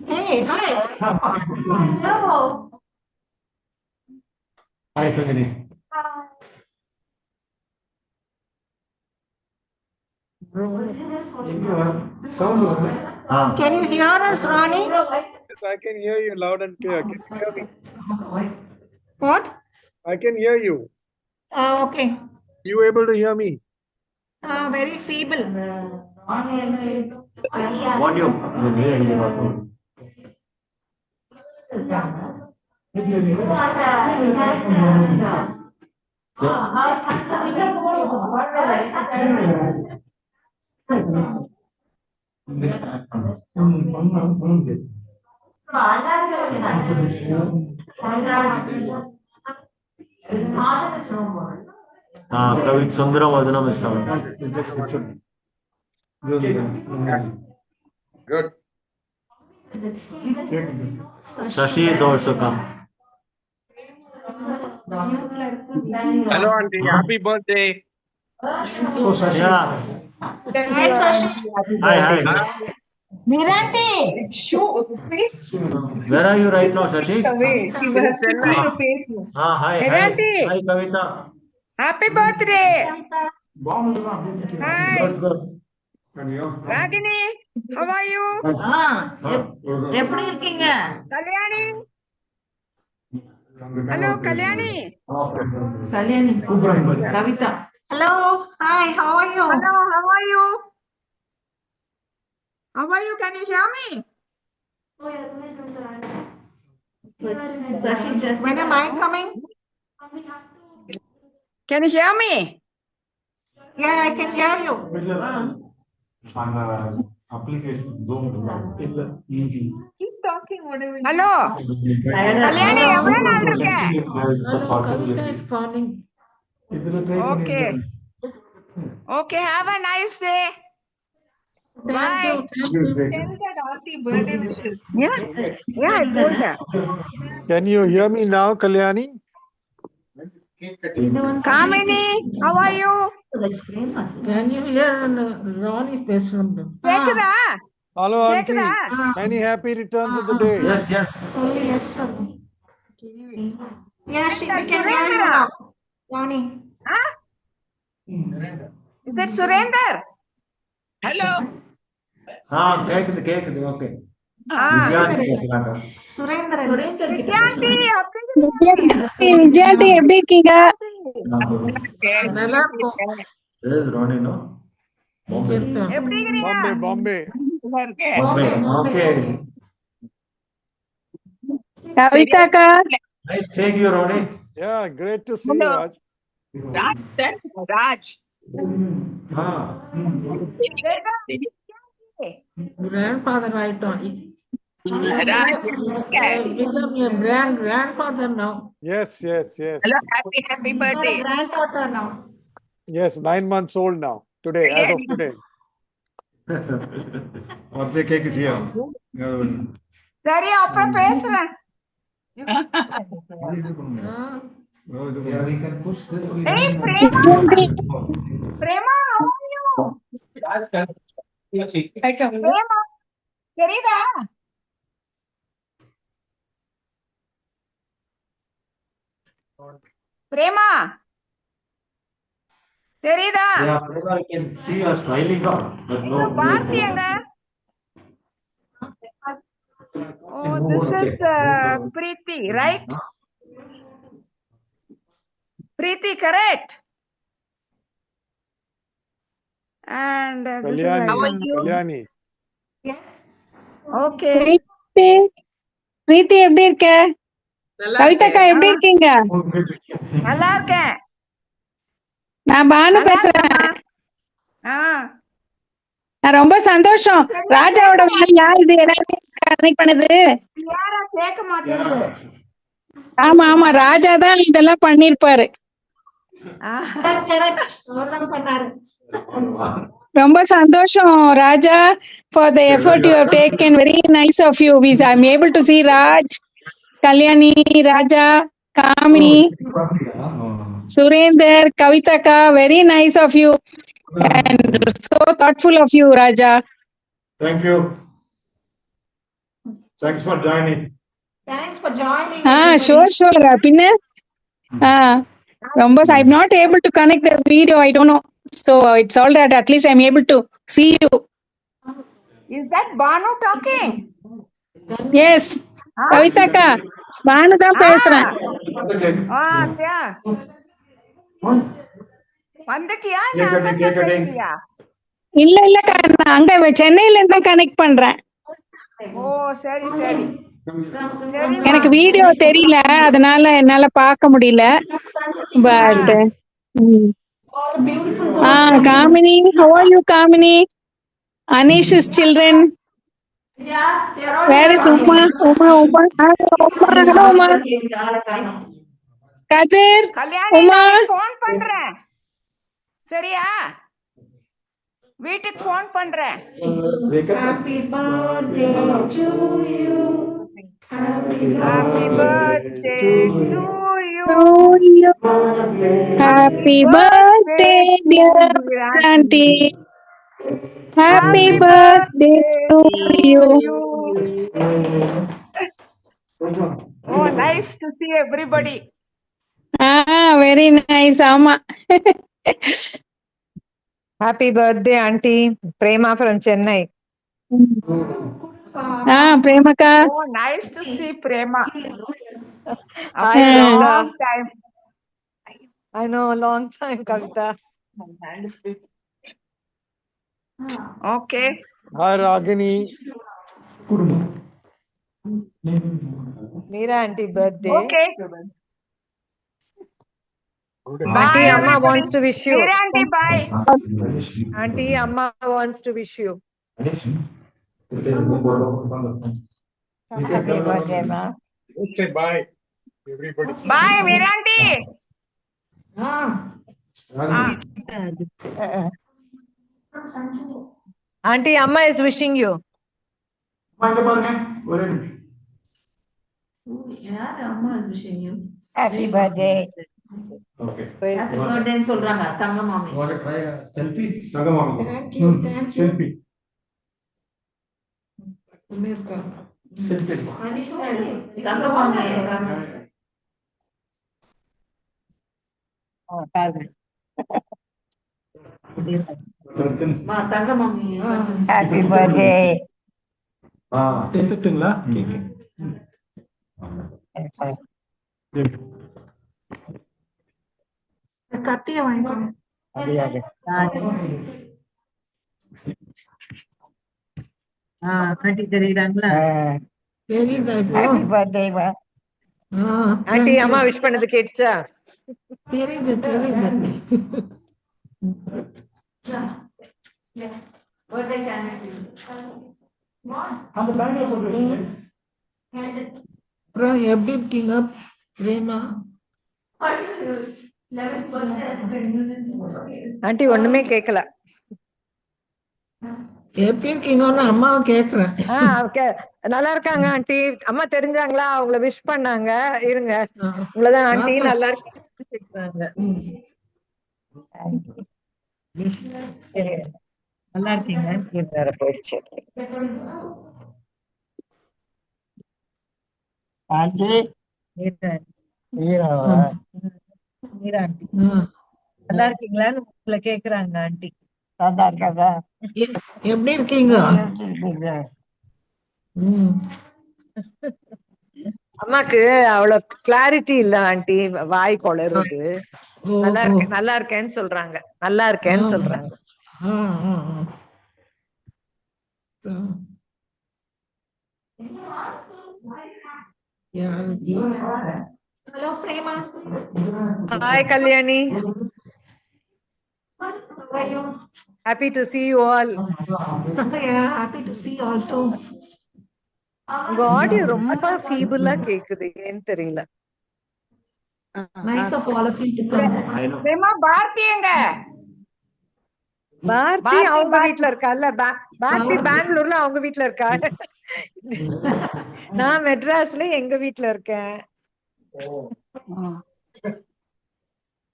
Hey, hi. Hello. Hi, Sagini. Can you hear us, Ronnie? Yes, I can hear you loud and clear. Can you hear me? What? I can hear you. Okay. You able to hear me? Very feeble. Volume. Kavit Sundara Vadanam is coming. Good. Shashi is also come. Hello, auntie. Happy birthday. Yeah. Hi, Sashi. Hi. Miranti, please Where are you right now, Shashi? away. She In has to see Chennai. your face. Hi. Miranti, Hi, Kavita. happy birthday. Hi, Good. Ragini, how are you? எப்படி இருக்கீங்க? Kalyani, hello, Kalyani. Kalyani Kavitha. Hello. Hi, how are you? Hello, how are you? How are you? Can you hear me? When am I coming? Can you hear me? Yeah, I can hear you. Application Zoom. Keep talking, whatever. Hello, Kalyani, எவ்வளவு நாள் இருக்க? Kavita is calling. Okay. Okay, have a nice day. Thank you. Tell that auntie birthday wishes. Yeah, I told her. Can you hear me now, Kalyani? Kamini, how are you? Can you hear Ronnie's best friend? கேக்குதா? Hello, auntie. கேக்குதா? Many happy returns of the day. Yes. Yes, sir. Yeah, we can hear you Surendra. now. Ronnie. Huh? Is that Surender? Hello. கேக்குது. Okay. Surendra. Vidyanti, Vijayandi எப்படி இருக்கீங்க? நல்லா இருக்கும். This is Ronnie, no? எப்படி இருக்கீங்க? Bombay. Okay. கவிதாக்கா Nice seeing you, Ronnie. Yeah, great to see you, Raj. Raj. Grandfather right on. Become your grandfather now. Yes. Hello, happy birthday. Granddaughter now. Yes, 9 months old now. Today, as of today. Birthday cake is here. சரி அப்புறம் பேசுறேன். Hey, Prema, how are you? Prema, தெரியுதா? Prema, தெரியுதா? I can see you smiling. பாத்தியாங்க? Oh, this is Preeti, right? Preeti, correct? And this is Kalyani. Yes. okay. பிரீத்தி எப்படி இருக்க? கவிதாக்கா எப்படி இருக்கீங்க? நல்லா இருக்கேன். நான் பானு பேசுறேன். நான் ரொம்ப சந்தோஷம். ராஜாவோட வாழ்க்கையா இது எல்லாரும் கனெக்ட் பண்ணுது. யாரா கேட்க மாட்டேங்குது. ஆமா ராஜா தான் இதெல்லாம் பண்ணிருப்பாரு. ரொம்ப சந்தோஷம் ராஜா for the effort you have taken. Very nice of you. I'm able to see Raj, Kalyani, Raja, Kamini, Surender, Kavitaka. Very nice of you and so thoughtful of you, Raja. Thank you. Thanks for joining. Thanks for joining. Sure. பின்ன ரொம்ப I'm not able to connect the video. I don't know. So it's all that at least I'm able to see you. Is that Banu talking? Yes. கவிதாக்கா Banu தான் பேசுறேன். yeah. வந்துட்டியா இல்ல Cake அங்க cutting. பேசுறியா? இல்லக்கா நான் அங்க சென்னையில இருந்து தான் கனெக்ட் பண்றேன். ஓ சரி சரி. எனக்கு வீடியோ தெரியல அதனால என்னால பார்க்க முடியல. But Kamini, how are you, Kamini? Anish's children. Where is Uma? Hello, Uma. Kajir, Kalyani Uma. Phone பண்றேன். சரியா? வீட்டுக்கு ஃபோன் பண்றேன். Happy birthday to you. Happy birthday to you. Happy birthday, dear auntie. Happy birthday to you. Oh, nice to see everybody. Very nice, Amma. Happy birthday, Auntie. Prema from Chennai. Premaka. Oh, nice to see Prema. Hi, Long time. I know, a long time, Kavita. Okay. Hi, Ragini. Meera Auntie birthday. Okay. Auntie, Bye, Amma everybody. wants to wish you. Meera auntie, bye. Auntie, Amma wants to wish you. Happy birthday, ma. Let's say bye, everybody. Bye, Meera auntie. Auntie, Amma is wishing you. Amma is wishing you. Happy birthday. Okay. Happy birthday சொல்றாங்க தங்க மாமி. Want to try a selfie? Thank you. Selfie. Selfie. தங்க மாமி. பாருங்க. தங்க மாமி. Happy birthday. எடுத்துட்டுங்களா? கத்திய வாங்கிக்கோங்க. ஆண்டி தெரியுறாங்களா? தெரியுதா இப்போ? Happy birthday, ma. Auntie, Amma wish பண்ணது கேட்டுச்சா? தெரியுது. Birthday candle. அந்த பேக்ல போட்டு வைங்க. அப்புறம் எப்படி இருக்கீங்க பிரேமா? Auntie, ஒண்ணுமே கேட்கல. எப்படி இருக்கீங்கன்னு அம்மாவை கேக்குறேன். Okay. நல்லா இருக்காங்க ஆண்டி. அம்மா தெரிஞ்சாங்களா? அவங்கள விஷ் பண்ணாங்க. இருங்க. உங்களதான் ஆண்டி நல்லா இருக்காங்க. நல்லா இருக்கீங்க. போயிடுச்சு. ஆண்டி மீரா ஆண்டி நல்லா இருக்கீங்களான்னு உங்களை கேக்குறாங்க ஆண்டி. நல்லா இருக்காங்க. எப்படி இருக்கீங்க? அம்மாக்கு அவ்வளவு கிளாரிட்டி இல்ல ஆண்டி, வாய் கொளறுது. நல்லா இருக்கேன்னு சொல்றாங்க. நல்லா இருக்கேன்னு சொல்றாங்க. Hello Prema. Hi Kalyani. Happy to see you all. Yeah, happy to see you all too. உங்க ஆடியோ ரொம்ப ஃபீபிளா கேக்குது, ஏன்னு தெரியல. Nice of all of you to come. Prema Bharathi எங்க? பாரதி அவங்க வீட்ல இருக்கால. பாரதி பெங்களூர்ல அவங்க வீட்ல இருக்கா. நான் மெட்ராஸ்ல எங்க வீட்ல இருக்கேன்.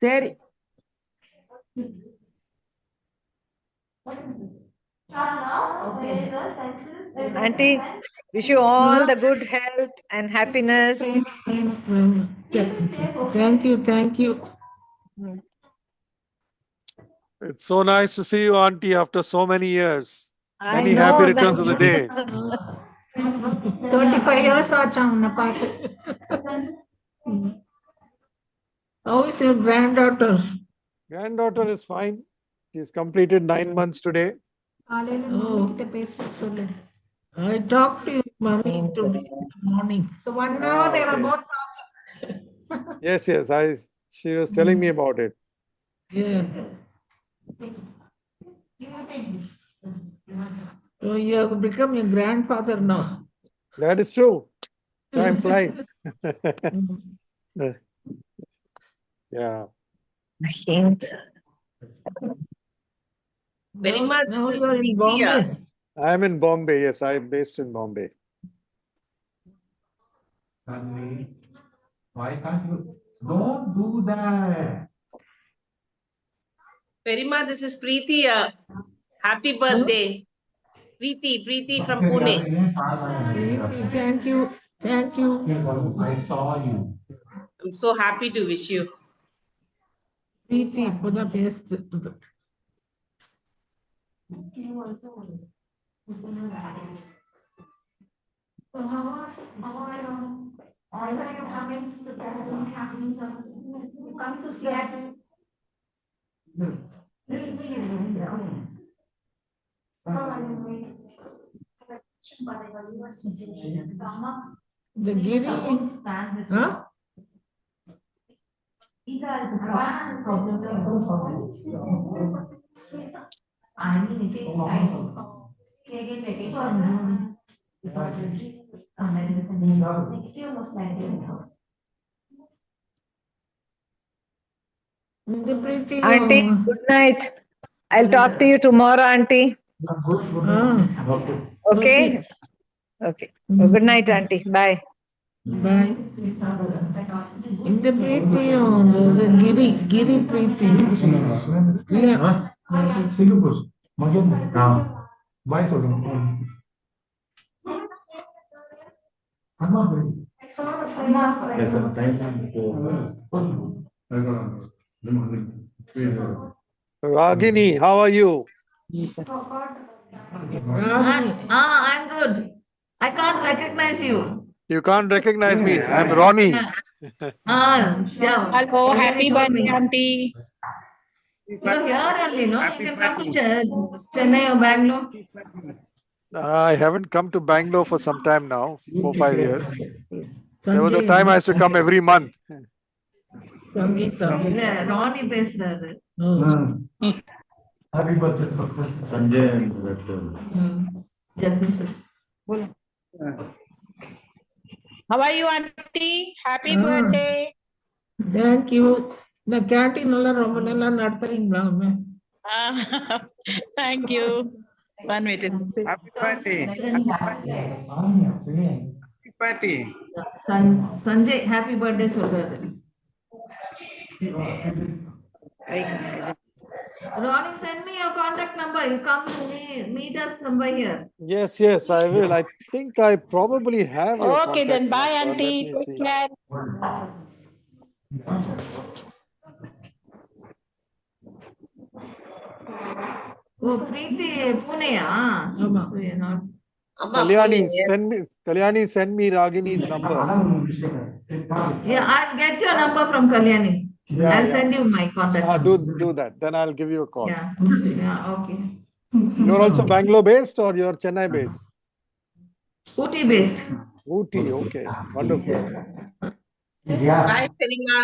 சரி. Auntie, wish you all the good health and happiness. Thank you, thank you. It's so nice to see you, Auntie, after so many years. I Many know happy returns of the that. day. 35 years ஆச்சா உன்னை பார்த்து. How is your granddaughter? Granddaughter is fine. She's completed 9 months today. காலையில Oh. mummy கிட்ட பேசிட்டு சொல்லு. I talked to you, mommy, today morning. So 1 hour they were Okay. both talking. Yes, yes. She was telling me about it. Yeah. So you have become a grandfather now. That is true. Time flies. Yeah. Very much. Now you are in Bombay. I'm in Bombay. Yes, I'm based in Bombay. Why can't you? Don't do that. Perima, this is Preeti. Happy birthday. Preeti from Pune. Thank you. Thank you. I saw you. I'm so happy to wish you. Preeti for the best. So how are you? When are you coming to come to Seattle? The Giri. Huh? The Preeti. Auntie, good night. I'll talk to you tomorrow, Auntie. Okay? Okay. Good night, Auntie. Bye. Bye. The Preeti, the Giri Preeti. Yeah. Singapore. Bye, சொல்லுங்க. அம்மா Yes, sir. Thank you. Ragini, how are you? I'm good. I can't recognize you. You can't recognize me. I'm Ronnie. Yeah. Hello, happy birthday, auntie. You're here only, no? You can come to Chennai or Bangalore. I haven't come to Bangalore for some time now, 4-5 years. There was a time I used to come every month. Yeah, Ronnie பேசுறாரு. Happy birthday. Sanjay and How are you, auntie? Happy birthday. Thank you. இந்த canteen எல்லாம் ரொம்ப நல்லா நடத்துறீங்களா? Thank you. 1 minute. Happy birthday. Happy birthday. Sanjay happy birthday சொல்றாரு. Ronnie, send me your contact number. You come to meet us somewhere here. Yes, yes, I will. I think I probably have your Okay, then contact bye, number. auntie. Let me Take see. care. Oh, Preeti, Puneya. So you're not. Kalyani, send me Ragini's number. Yeah, I'll get your number from Kalyani. Yeah, I'll yeah. send you my contact number. Do that. Then I'll give you a call. Yeah, okay. You're also Bangalore based or you're Chennai based? Ooty based. Ooty, okay. Wonderful. Bye, Perima.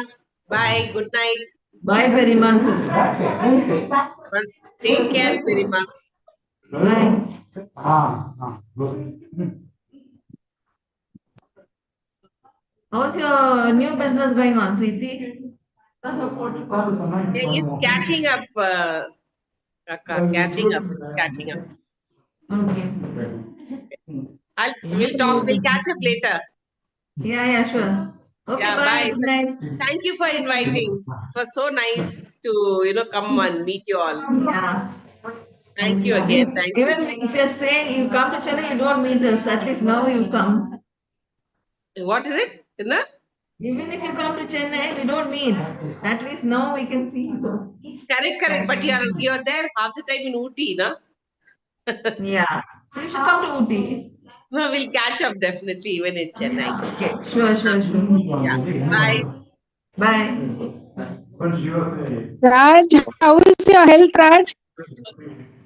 Bye. Good night. Bye, Periman. Take care, Perima. Bye. How's your new business going on, Preeti? Yeah, it's catching up, Raka. Catching up. It's catching up. Okay. We'll catch up later. Yeah, sure. Okay, Yeah, bye. bye. Good night. Thank you for inviting. It was so nice to, come and meet you all. Yeah. Thank you again. Thank you. Even if you're staying, you come to Chennai, you don't meet us. At least now you come. What is it? Inna? Even if you come to Chennai, we don't meet. At least now we can see you. Correct. But you're there half the time in Ooty, na? Yeah. You should come to Ooty. No, we'll catch up definitely when in Chennai. Okay. Sure. Yeah. Bye. Bye. Raj, how is your health, Raj?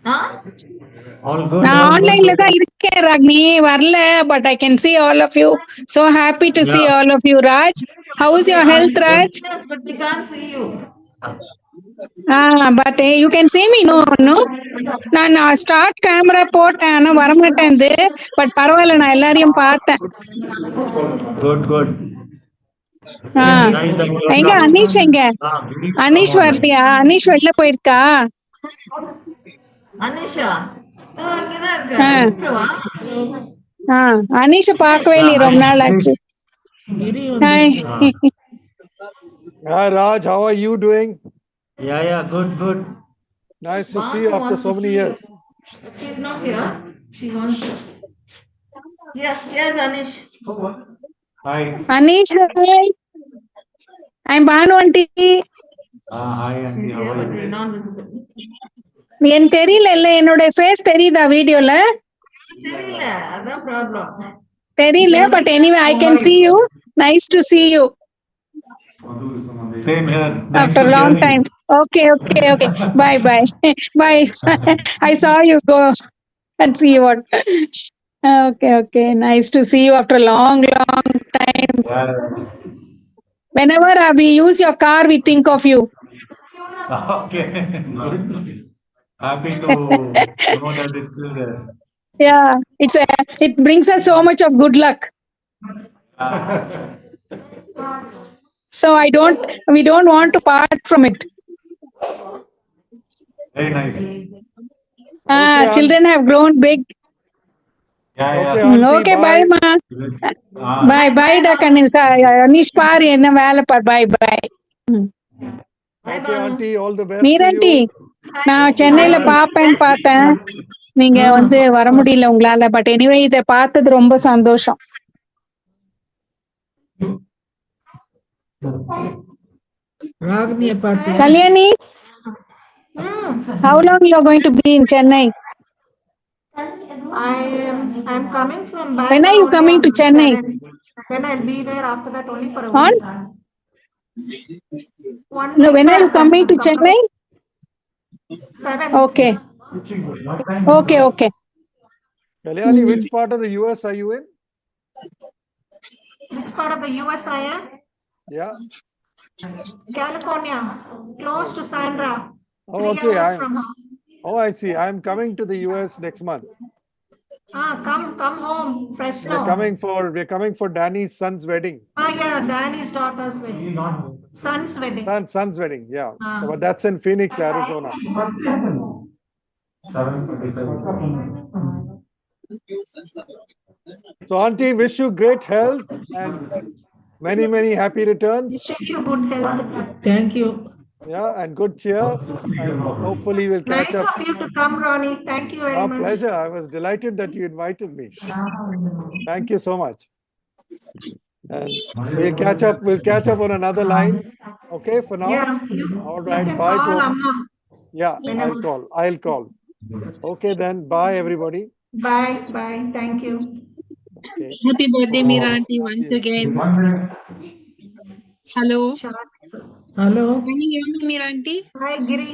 Huh? All good. நான் ஆன்லைன்ல தான் இருக்கேன் ராக்னி, வரல. But I can see all of you. So happy to see all of you. Raj, how is your health, Raj? Yes, but we can't see you. But you can see me. No. நான் start camera போட்டேன், ஆனா வரமாட்டேன்து. But பரவாயில்ல, நான் எல்லாரையும் பார்த்தேன். Good. எங்க அனீஷ் அனீஷ் வரலையா? அனீஷ் வெளில போயிருக்கா? அனிஷா அங்கதான் இருக்க. அனீஷ பார்க்கவே இல்லையே, ரொம்ப நாள் ஆச்சு. Hi. Hi Raj, how are you doing? Yeah, good. Nice to see you after so many years. She's not here. She wants to. Yes, Anish. Hi. Anish, hi. I'm Banu aunty. Hi, She's Auntie. How here, are but we're you? not visible. எனக்கு தெரியல, என்னோட face தெரியுதா வீடியோல? தெரியல, அதான் problem. தெரியல, but anyway I can see you. Nice to see you Same here. after a long time. Okay. Bye. Bye. I saw you go and see what. Okay. Nice to see you after a long time. Whenever we use your car, we think of you. Okay. Good. Happy to know that it's still there. Yeah, it brings us so much of good luck. So we don't want to part from it. Very nice. Children have grown big. Yeah. Okay, bye ma. Bye da Kanisa. Anish பாரு என்ன வேலை பார். Bye. Okay, auntie, all the best. மீராண்டி, நான் சென்னையில பாப்பேன்னு பார்த்தேன், நீங்க வர முடியல உங்களால. பட் எனிவே இத பார்த்தது ரொம்ப சந்தோஷம். ராகினியை பார்த்தியா? Kalyani, how long you are going to be in Chennai? I'm coming from Bangalore. When are you coming to Chennai? Then I'll be there after that only for a On? week. No, when are you coming to Chennai? 7. Okay. Kalyani, which part of the US are you in? Which part of the US I am? Yeah. California, close to Sandra. Oh, 3 okay. hours from her. Oh, I see. I'm coming to the US next month. Come home, Fresno. We're coming for Danny's son's wedding. Yeah, Danny's daughter's wedding. Son's wedding. Son's wedding, yeah. But that's in Phoenix, Arizona. So, auntie, wish you great health and many happy returns. Wish you good health. Thank you. Yeah, and good cheer. And hopefully we'll catch Nice up. of you to come, Ronnie. Thank you very much. Pleasure. I was delighted that you invited me. Thank you so much. And we'll catch up on another line. Okay, for now. Yeah. All right. You can Bye. call Amma. Yeah, I'll call. Okay, then. Bye, everybody. Bye. Thank you. Okay. Happy birthday, Meera auntie, once again. Hello. Hello, Can you hear me, Meera auntie? Hi, Giri.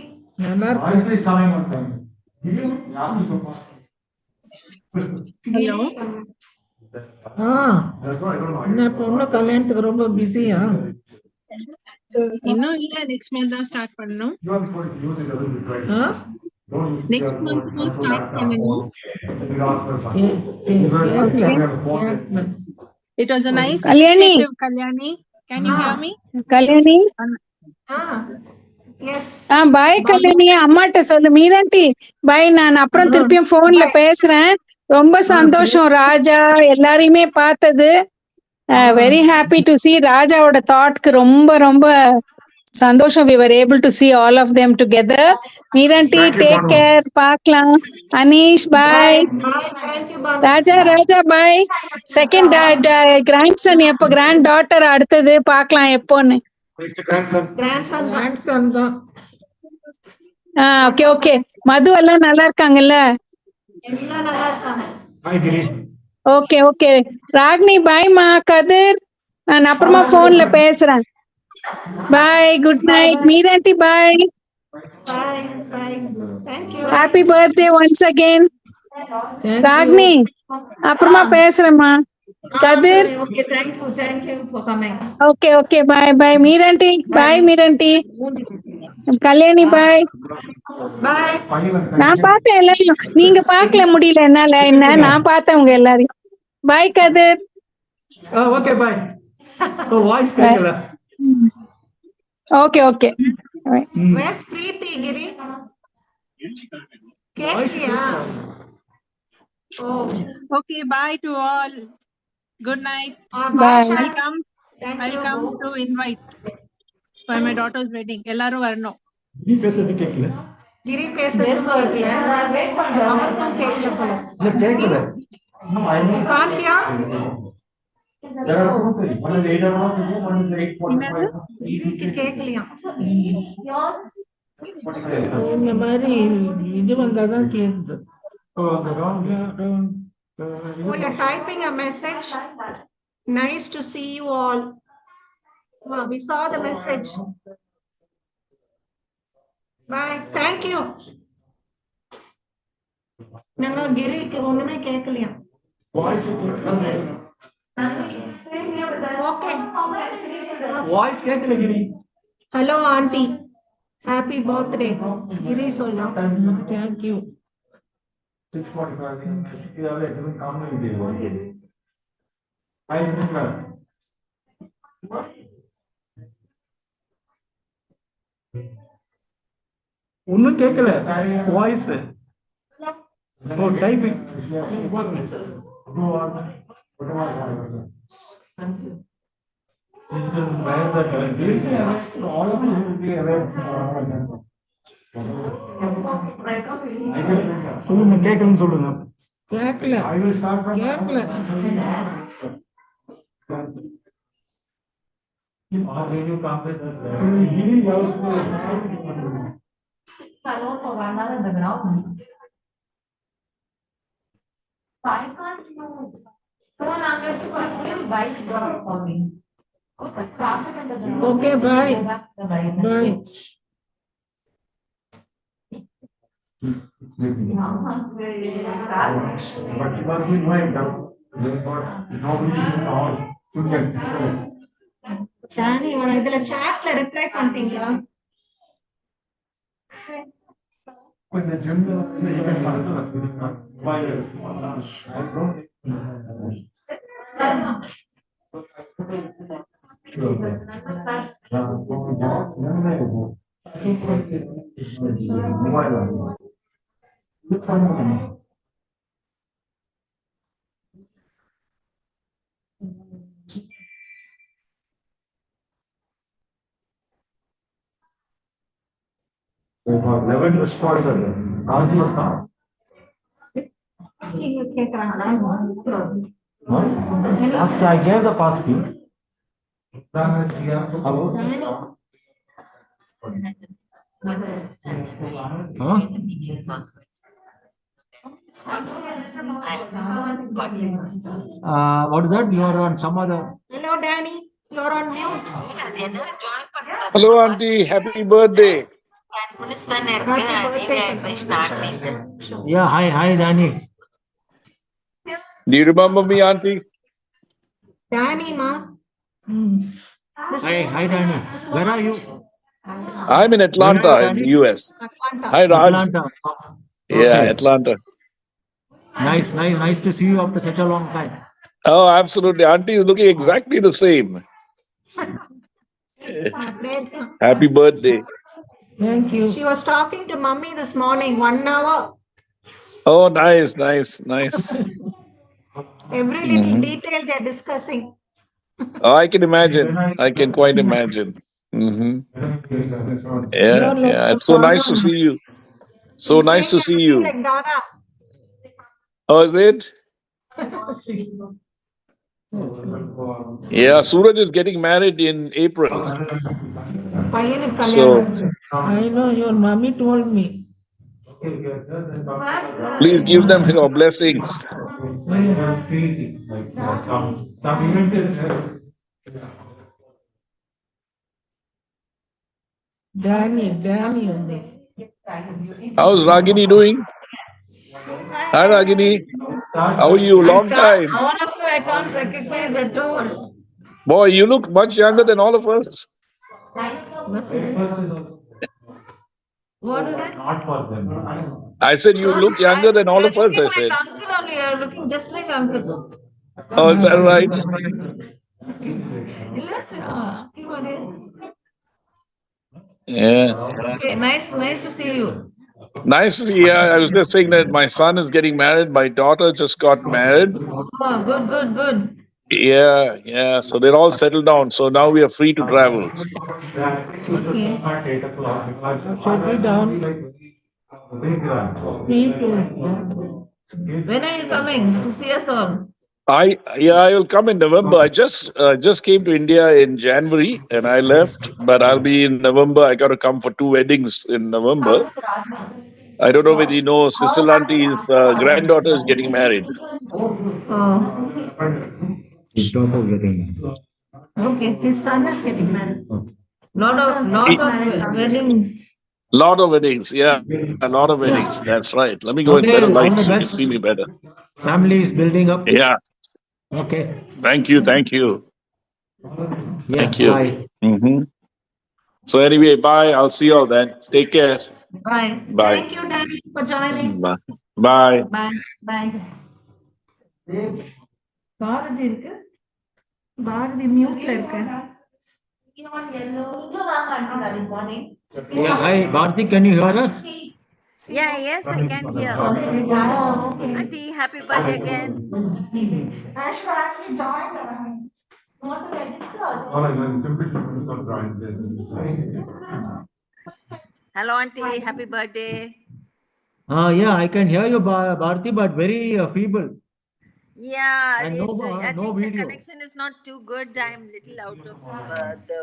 நல்லா இருக்கு. Hello. என்ன பொண்ணு கல்யாணத்துக்கு ரொம்ப பிஸியா? இன்னும் இல்ல, next month தான் start பண்ணனும். Next month தான் start பண்ணனும். It was a nice Kalyani. initiative, Kalyani. Can you hear me? Kalyani, Yes. பாய் கல்யாணி. அம்மாட்ட சொல்லு மீராண்டி பாய். நான் அப்புறம் திருப்பியும் போன்ல பேசுறேன். ரொம்ப சந்தோஷம் ராஜா எல்லாரையுமே பார்த்தது. வெரி ஹாப்பி டு see ராஜாவோட தாட்க்கு ரொம்ப Sandosham, we were able to see all of them together. Meeranti, Thank you, take Banu. care. Paaklam. Anish, bye. Thank you, Banu. Raja, bye. Second grandson, எப்போ granddaughter அடுத்தது பார்க்கலாம் எப்போன்னு. Grandson தான். Okay. மது எல்லாம் நல்லா இருக்காங்கல்ல? எல்லாம் நல்லா இருக்காங்க. Hi, Giri. ஓகே. ராகினி, பாய்மா. கதிர், நான் அப்புறமா போன்ல பேசுறேன். Bye, good night. மீராண்டி, bye. Bye. Thank you. Happy birthday once again. Thank Ragini, அப்புறமா பேசுறேம்மா. Kathir, Okay, thank you for coming. Okay. Bye. மீராண்டி, பாய். மீராண்டி, கல்யாணி, பாய். Bye. நான் பார்த்தேன் எல்லாரையும். நீங்க பார்க்கல, முடியல என்னால. நான் பார்த்தேன் உங்க எல்லாரையும். பாய் கதிர். Okay, bye. Voice கேட்கல. Okay. Where's Preeti, Giri? Kekia. Oh, Okay, bye to all. Good night. Bye. I'll come to invite for my daughter's wedding. எல்லாரும் வரணும். நீ பேசுறது கேட்கல. Giri பேசுறது கேட்கல. Wait பண்ணு. அவருக்கும் கேட்கல போல. இல்ல கேட்கல. Can't hear? There are two things. One is 8 o'clock, one is 8:45. Giriக்கு கேட்கலையா? 45. இந்த மாதிரி இது வந்தாதான் கேக்குது. Oh, the wrong. Oh, you're typing a message. Nice to see you all. Oh, we saw the message. Bye. Thank you. நாங்க கிரிக்கு ஒண்ணுமே கேட்கலையா? Voice கேட்கல. Okay. Voice கேட்கல, Giri. Hello, auntie. Happy birthday. Giri சொல்லலாம். Thank you. 6:45. இதால எதுவும் comedy இல்லை. Hi, Nina. ஒன்னும் கேட்கல. Voice. Oh, typing. All of you will be aware. சொல்லுங்க, கேட்கலன்னு சொல்லுங்க. கேட்கல. I will start from. கேட்கல. Okay, bye. Bye. But you must be knowing that nobody knows. Danny, இதுல chatல reply பண்ணிட்டீங்களா? When the gym, you can find கேக்குறாங்களா? I gave the pass key. Huh? What is that? You are on some other. Hello, Danny. You're on mute. Hello, Auntie. Happy birthday. Yeah, hi, Danny. Do you remember me, Auntie? Danny, ma. Hi, Danny. Where are you? I'm in Atlanta, in the US. Atlanta. Hi, Raj. Atlanta. Yeah, Okay. Atlanta. Nice to see you after such a long time. Oh, absolutely. Auntie is looking exactly the same. Happy birthday. Thank you. She was talking to mummy this morning, 1 hour. Oh, nice. Every little detail they're discussing. Oh, I can imagine. I can quite imagine. Mm-hmm. You're Yeah, like yeah. a It's so nice to Donna. see you. So He's nice to saying see everything you. like Donna. Oh, is it? Yeah, Suraj is getting married in April. பையனுக்கு So கல்யாணம். I know your mommy told me. please give them your blessings. Danny ఉంది. How's Ragini doing? Hi, Ragini. How are you? Long time. All of you I can't recognize at all. Boy, you look much younger than all of us. What is it? Not for them. I said you look younger than all You're of us, looking I said. like uncle only. You're looking just like uncle. Oh, is that right? இல்ல sir. Yeah. Okay, nice to see you. Nice. Yeah, I was just saying that my son is getting married. My daughter just got married. Oh, good. Yeah, yeah. So they're all settled down. So now we are free to travel. Settle down. Me too. When are you coming to see us all? I will come in November. I just came to India in January and I left, but I'll be in November. I got to come for 2 weddings in November. I don't know whether you know, Cecil Auntie's granddaughter is getting married. Oh, His daughter is getting Okay, his son is getting married. lot of weddings. Lot of weddings, yeah, a lot of weddings. That's right. Let me go in Okay, better all light the so you can best. see me better. Family is building up. Yeah, Okay. thank you. Yeah, Thank you. bye. Mm-hmm. So anyway, bye. I'll see you all then. Take care. Bye. Bye. Thank you, Daddy, for joining. Bye. Bye. Bye. Bharathi இருக்கு. பாரதி மியூட்ல இருக்கு. Yeah, hi, Bharti, can you hear us? Yeah, yes, I can hear. Auntie, happy birthday again. Hello, Auntie, happy birthday. Yeah, I can hear you, Bharti, but very feeble. Yeah, And I no think the video. connection is not too good. I'm little out of the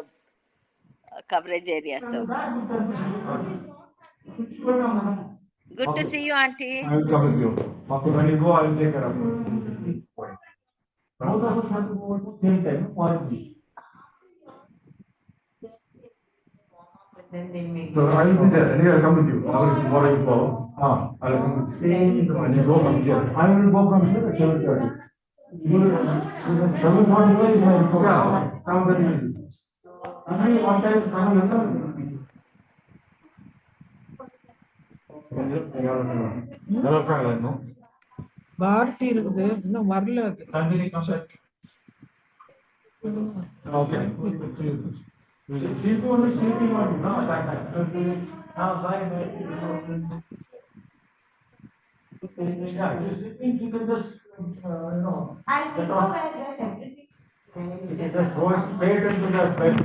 coverage area, so. Good to see you, Auntie. I will come with you. When you go, I will take care of you. Both of us have to go at the same time. So I will be there. Anyway, I'll come with you. Tomorrow you go. I'll come with you. When you go from here. I will go from here at 7:30. 7:45 is my report. Yeah, come very early. One time, Bharathi இருக்குது. இன்னும் வரல அது. Okay. Just go straight into the bed.